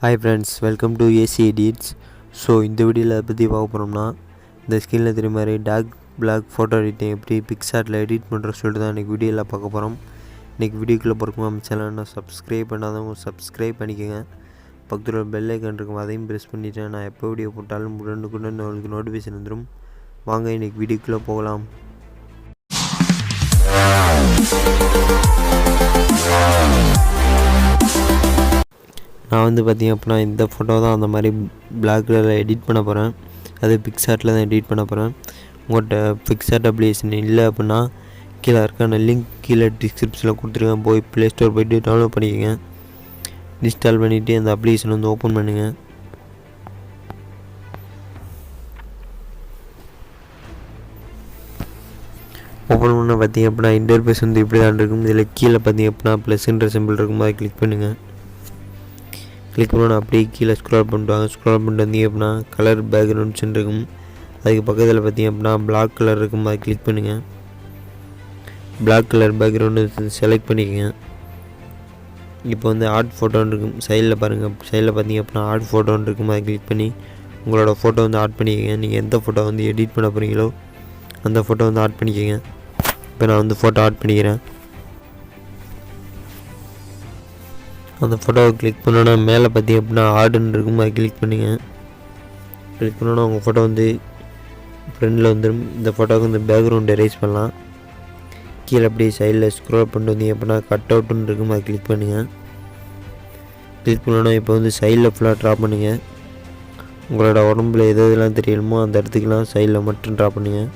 Hi friends, welcome to AC Editzz. So இந்த வீடியோவில் பற்றி பார்க்க போகிறோம்னா இந்த ஸ்கிரீனில் தெரியும் மாதிரி டார்க் பிளாக் ஃபோட்டோ எடிட்டிங் எப்படி பிக்சார்ட்டில் எடிட் பண்ணுற சொல்லிட்டு தான் இன்றைக்கி வீடியோவில் பார்க்க போகிறோம். இன்றைக்கி வீடியோக்குள்ளே போகிறோம் நம்ம சேனலை சப்ஸ்கிரைப் பண்ணாதவங்க சப்ஸ்கிரைப் பண்ணிக்கோங்க. பக்கத்தில் ஒரு பெல் ஐக்கான் இருக்கும், அதையும் ப்ரெஸ் பண்ணிவிட்டேன். நான் எப்போ வீடியோ போட்டாலும் உடனுக்குடன் உங்களுக்கு நோட்டிஃபிகேஷன் வந்துடும். வாங்க இன்றைக்கி வீடியோக்குள்ளே போகலாம். நான் பார்த்திங்க அப்படின்னா இந்த ஃபோட்டோ தான் அந்த மாதிரி பிளாக் கலரில் எடிட் பண்ண போகிறேன். அது பிக்சார்ட்டில் தான் எடிட் பண்ண போகிறேன். உங்கள்கிட்ட பிக்சார்ட் அப்ளிகேஷன் இல்லை அப்படின்னா கீழே இருக்கான லிங்க் கீழே டிஸ்கிரிப்ஷனில் கொடுத்துருக்கேன். போய் ப்ளே ஸ்டோர் போய்ட்டு டவுன்லோட் பண்ணிக்கோங்க. இன்ஸ்டால் பண்ணிவிட்டு அந்த அப்ளிகேஷன் ஓப்பன் பண்ணுங்கள். ஓப்பன் பண்ண பார்த்திங்க அப்படின்னா இன்டர்ஃபேஸ் இப்படி தான் இருக்கும். இதில் கீழே பார்த்திங்க அப்படின்னா ப்ளஸ்ன்ற சிம்பிள் இருக்கும், அதை கிளிக் பண்ணுங்கள். கிளிக் பண்ணணும். அப்படியே கீழே ஸ்க்ரால் பண்ணிட்டு வாங்க. ஸ்க்ரால் பண்ணிட்டு வந்தீங்க அப்படின்னா கலர் பேக்ரவுண்ட்ஸ் இருக்கும். அதுக்கு பக்கத்தில் பார்த்திங்க அப்படின்னா பிளாக் கலர் இருக்கும், அதை கிளிக் பண்ணுங்கள். பிளாக் கலர் பேக்ரவுண்டு செலக்ட் பண்ணிக்கோங்க. இப்போ ஆட் ஃபோட்டோன்னு இருக்கும், சைடில் பாருங்கள். சைடில் பார்த்திங்க அப்படின்னா ஆட் ஃபோட்டோன்னு இருக்கும், அதை கிளிக் பண்ணி உங்களோட ஃபோட்டோ ஆட் பண்ணிக்கோங்க. நீங்கள் எந்த ஃபோட்டோ எடிட் பண்ண போகிறீங்களோ அந்த ஃபோட்டோ ஆட் பண்ணிக்கோங்க. இப்போ நான் ஃபோட்டோ ஆட் பண்ணிக்கிறேன். அந்த ஃபோட்டோவை கிளிக் பண்ணோன்னா மேலே பார்த்திங்க அப்படின்னா ஆடுன்னு இருக்கும், அதை கிளிக் பண்ணுங்கள். கிளிக் பண்ணோன்னா உங்கள் ஃபோட்டோ ஃப்ரெண்டில் வந்துடும். இந்த ஃபோட்டோவுக்கு பேக்ரவுண்ட் எரேஸ் பண்ணலாம். கீழே அப்படியே சைடில் ஸ்க்ரோல் பண்ணிட்டு வந்தீங்க அப்படின்னா கட் அவுட்டுன்னு இருக்கும், அதை கிளிக் பண்ணுங்கள். கிளிக் பண்ணோன்னா இப்போ சைடில் ஃபுல்லாக ட்ரா பண்ணுங்கள். உங்களோட உடம்புல எது எதெல்லாம் தெரியணுமோ அந்த இடத்துக்குலாம் சைடில் மட்டும் ட்ரா பண்ணுங்கள்.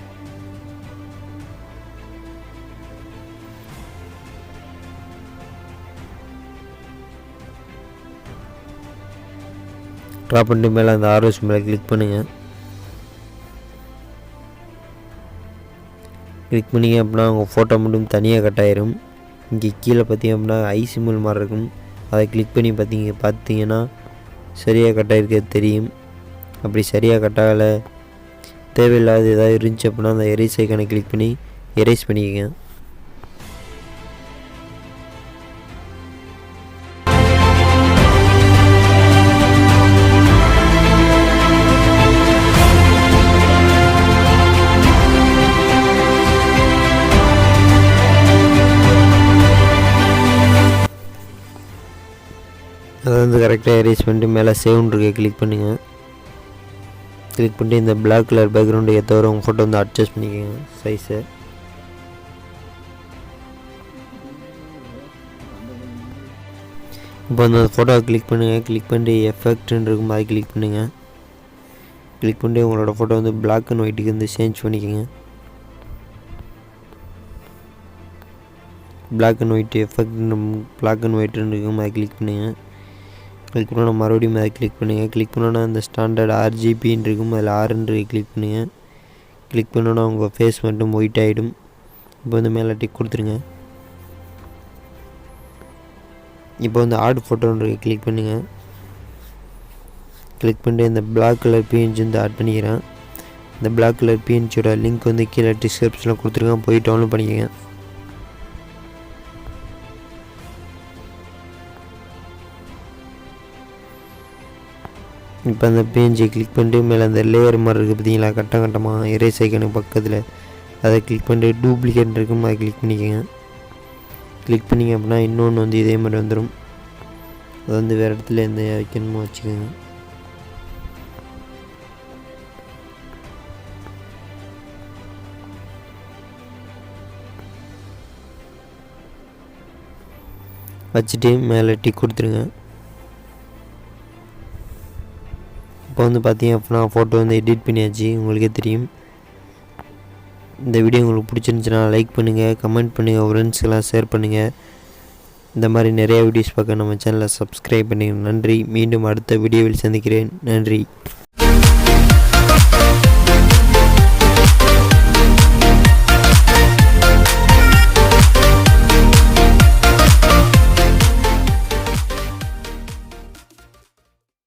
ட்ரா பண்ணிட்டு மேலே அந்த ஆர்ஓஸ் மேலே கிளிக் பண்ணுங்கள். கிளிக் பண்ணிங்க அப்படின்னா உங்கள் ஃபோட்டோ மட்டும் தனியாக கட் ஆயிரும். இங்கே கீழே பார்த்திங்க அப்படின்னா ஐ சிம்பிள் மாதிரி இருக்கும், அதை கிளிக் பண்ணி பார்த்தீங்கன்னா சரியாக கட் ஆகிருக்கிறது தெரியும். அப்படி சரியாக கட் ஆகலை, தேவையில்லாத ஏதாவது இருந்துச்சு அப்படின்னா அந்த எரேஸ் ஐக்கானை கிளிக் பண்ணி எரேஸ் பண்ணிக்கோங்க. அதை கரெக்டாக எரேஸ் பண்ணிட்டு மேலே சேவ்னு இருக்க கிளிக் பண்ணுங்கள். கிளிக் பண்ணிட்டு இந்த பிளாக் கலர் பேக்ரவுண்டு ஏற்றவரை உங்கள் ஃபோட்டோ அட்ஜஸ்ட் பண்ணிக்கோங்க சைஸை. இப்போ அந்த ஃபோட்டோவை கிளிக் பண்ணுங்கள். கிளிக் பண்ணிட்டு எஃபெக்ட்னு இருக்கும், அதை கிளிக் பண்ணுங்கள். கிளிக் பண்ணிட்டு உங்களோட ஃபோட்டோ பிளாக் அண்ட் ஒயிட்டுக்கு சேஞ்ச் பண்ணிக்கோங்க. Black and white effect black and ஒயிட்னு இருக்கும், அதை கிளிக் பண்ணுங்கள். கிளிக் பண்ணோன்னா மறுபடியும் அதை கிளிக் பண்ணுங்கள். கிளிக் பண்ணோன்னா அந்த ஸ்டாண்டர்ட் RGBன்னு இருக்கும், அதில் ஆறுன்று கிளிக் பண்ணுங்கள். கிளிக் பண்ணோன்னா உங்கள் ஃபேஸ் மட்டும் ஒயிட் ஆகிடும். இப்போ மேலே டிக் கொடுத்துருங்க. இப்போ ஆட் ஃபோட்டோன்னு கிளிக் பண்ணுங்கள். கிளிக் பண்ணிட்டு இந்த பிளாக் கலர் PNG ஆட் பண்ணிக்கிறேன். இந்த பிளாக் கலர் PNGயோட லிங்க் கீழே டிஸ்கிரிப்ஷனில் கொடுத்துருக்கேன், போய் டவுன்லோட் பண்ணிக்கோங்க. இப்போ அந்த பேஜை கிளிக் பண்ணிட்டு மேலே அந்த லேயர் மாதிரி இருக்குது பார்த்தீங்களா, கட்டம் கட்டமாக எரேஸ் ஐக்கனுக்கு பக்கத்தில் அதை கிளிக் பண்ணிட்டு டூப்ளிகேட் இருக்கும், அதை கிளிக் பண்ணிக்கோங்க. கிளிக் பண்ணிங்க அப்படின்னா இன்னொன்று இதே மாதிரி வந்துடும். அது வேறு இடத்துல எந்த வைக்கணுமோ வச்சுக்கோங்க. வச்சுட்டு மேலே டிக் கொடுத்துருங்க. இப்போ பார்த்தீங்க அப்படின்னா ஃபோட்டோ எடிட் பண்ணியாச்சு, உங்களுக்கே தெரியும். இந்த வீடியோ உங்களுக்கு பிடிச்சிருந்துச்சுன்னா லைக் பண்ணுங்கள், கமெண்ட் பண்ணுங்கள், ஃப்ரெண்ட்ஸ்க்கெல்லாம் ஷேர் பண்ணுங்கள். இந்த மாதிரி நிறையா வீடியோஸ் பார்க்க நம்ம சேனலை சப்ஸ்கிரைப் பண்ணுங்கள். நன்றி. மீண்டும் அடுத்த வீடியோவில் சந்திக்கிறேன். நன்றி.